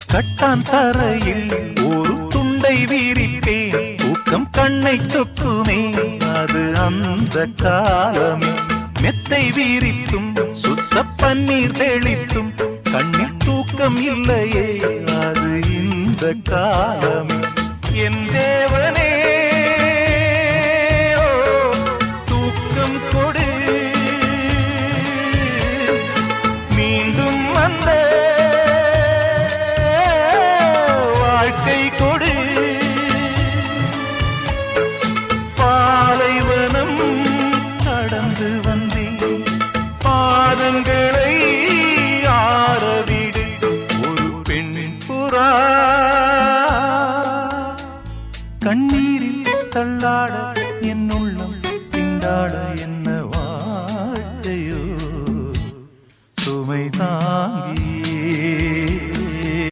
கட்டான் தரையில் ஒரு துண்டை வீரிப்பேன், தூக்கம் கண்ணை சொக்குமே அது அந்த காலமே. மெத்தை வீரித்தும் சுத்த பன்னீர் தெளித்தும் கண்ணில் தூக்கம் இல்லையே அது இந்த காலமே. என் தேவனே தூக்கம் கொடு, மீண்டும் வந்த வாழ்க்கை கொடு. பாலைவனம் கடந்து வந்தேன், பாதங்களை ஆரவிடு. ஒரு பெண் புறா கண்ணீரில் தள்ளாட என்னுள்